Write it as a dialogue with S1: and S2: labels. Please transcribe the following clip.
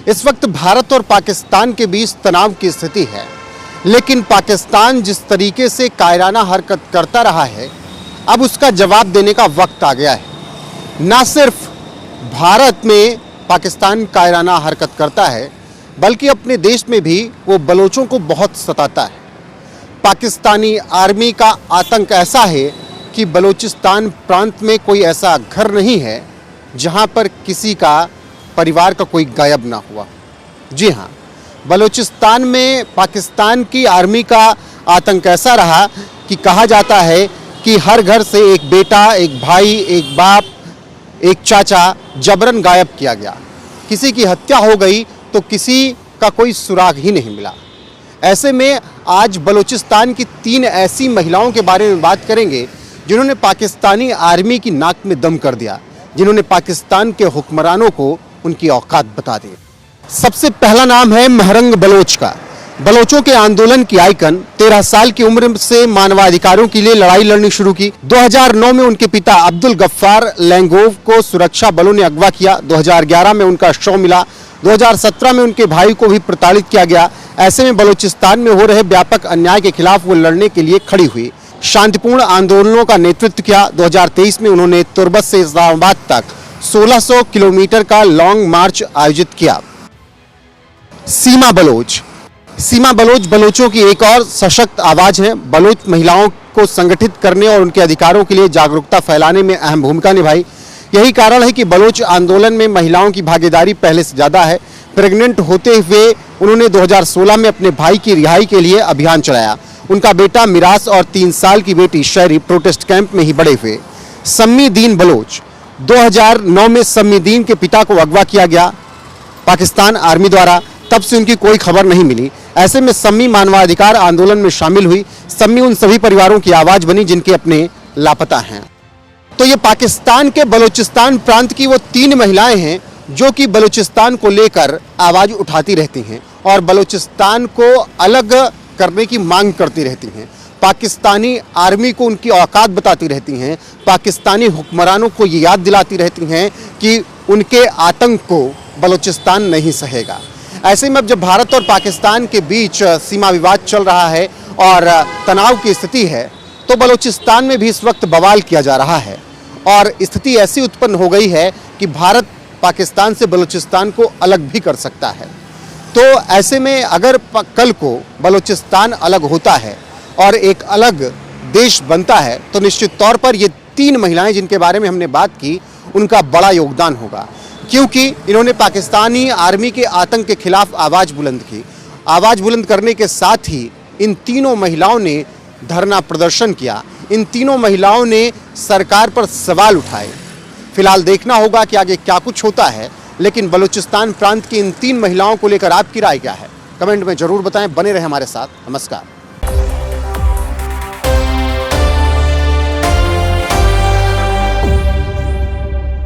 S1: इस वक्त भारत और पाकिस्तान के बीच तनाव की स्थिति है, लेकिन पाकिस्तान जिस तरीके से कायराना हरकत करता रहा है, अब उसका जवाब देने का वक्त आ गया है। ना सिर्फ भारत में पाकिस्तान कायराना हरकत करता है, बल्कि अपने देश में भी वो बलोचों को बहुत सताता है। पाकिस्तानी आर्मी का आतंक ऐसा है कि बलूचिस्तान प्रांत में कोई ऐसा घर नहीं है जहां पर किसी का परिवार का कोई गायब ना हुआ। जी हाँ, बलूचिस्तान में पाकिस्तान की आर्मी का आतंक ऐसा रहा कि कहा जाता है कि हर घर से एक बेटा, एक भाई, एक बाप, एक चाचा जबरन गायब किया गया। किसी की हत्या हो गई तो किसी का कोई सुराग ही नहीं मिला। ऐसे में आज बलूचिस्तान की 3 ऐसी महिलाओं के बारे में बात करेंगे जिन्होंने पाकिस्तानी आर्मी की नाक में दम कर दिया, जिन्होंने पाकिस्तान के हुक्मरानों को उनकी औकात बता दी। सबसे पहला नाम है महरंग बलोच का। बलोचों के आंदोलन की आइकन 13 साल की उम्र से मानवाधिकारों के लिए लड़ाई लड़नी शुरू की। 2009 में उनके पिता अब्दुल गफ्फार लैंगोव को सुरक्षा बलों ने अगवा किया। 2011 में उनका शव मिला। 2017 में उनके भाई को भी प्रताड़ित किया गया। ऐसे में बलूचिस्तान में हो रहे व्यापक अन्याय के खिलाफ वो लड़ने के लिए खड़ी हुई। शांतिपूर्ण आंदोलनों का नेतृत्व किया। 2023 में उन्होंने तुर्बत से इस्लामाबाद तक 1600 किलोमीटर का लॉन्ग मार्च आयोजित किया। सीमा बलोच। सीमा बलोच बलोचों की एक और सशक्त आवाज है। बलोच महिलाओं को संगठित करने और उनके अधिकारों के लिए जागरूकता फैलाने में अहम भूमिका निभाई। यही कारण है कि बलोच आंदोलन में महिलाओं की भागीदारी पहले से ज्यादा है। प्रेग्नेंट होते हुए उन्होंने 2016 में अपने भाई की रिहाई के लिए अभियान चलाया। उनका बेटा मिरास और 3 साल की बेटी शहरी प्रोटेस्ट कैंप में ही बड़े हुए। सम्मी दीन बलोच। 2009 में सम्मी दीन के पिता को अगवा किया गया पाकिस्तान आर्मी द्वारा। तब से उनकी कोई खबर नहीं मिली। ऐसे में सम्मी मानवाधिकार आंदोलन में शामिल हुई। सम्मी उन सभी परिवारों की आवाज बनी जिनके अपने लापता हैं। तो ये पाकिस्तान के बलूचिस्तान प्रांत की वो 3 महिलाएं हैं जो कि बलूचिस्तान को लेकर आवाज उठाती रहती हैं और बलूचिस्तान को अलग करने की मांग करती रहती हैं। पाकिस्तानी आर्मी को उनकी औकात बताती रहती हैं। पाकिस्तानी हुक्मरानों को ये याद दिलाती रहती हैं कि उनके आतंक को बलूचिस्तान नहीं सहेगा। ऐसे में अब जब भारत और पाकिस्तान के बीच सीमा विवाद चल रहा है और तनाव की स्थिति है, तो बलूचिस्तान में भी इस वक्त बवाल किया जा रहा है और स्थिति ऐसी उत्पन्न हो गई है कि भारत पाकिस्तान से बलूचिस्तान को अलग भी कर सकता है। तो ऐसे में अगर कल को बलूचिस्तान अलग होता है और एक अलग देश बनता है, तो निश्चित तौर पर ये 3 महिलाएं जिनके बारे में हमने बात की, उनका बड़ा योगदान होगा, क्योंकि इन्होंने पाकिस्तानी आर्मी के आतंक के खिलाफ आवाज़ बुलंद की। आवाज़ बुलंद करने के साथ ही इन तीनों महिलाओं ने धरना प्रदर्शन किया। इन तीनों महिलाओं ने सरकार पर सवाल उठाए। फिलहाल देखना होगा कि आगे क्या कुछ होता है, लेकिन बलूचिस्तान प्रांत की इन 3 महिलाओं को लेकर आपकी राय क्या है? कमेंट में जरूर बताएं। बने रहे हमारे साथ। नमस्कार।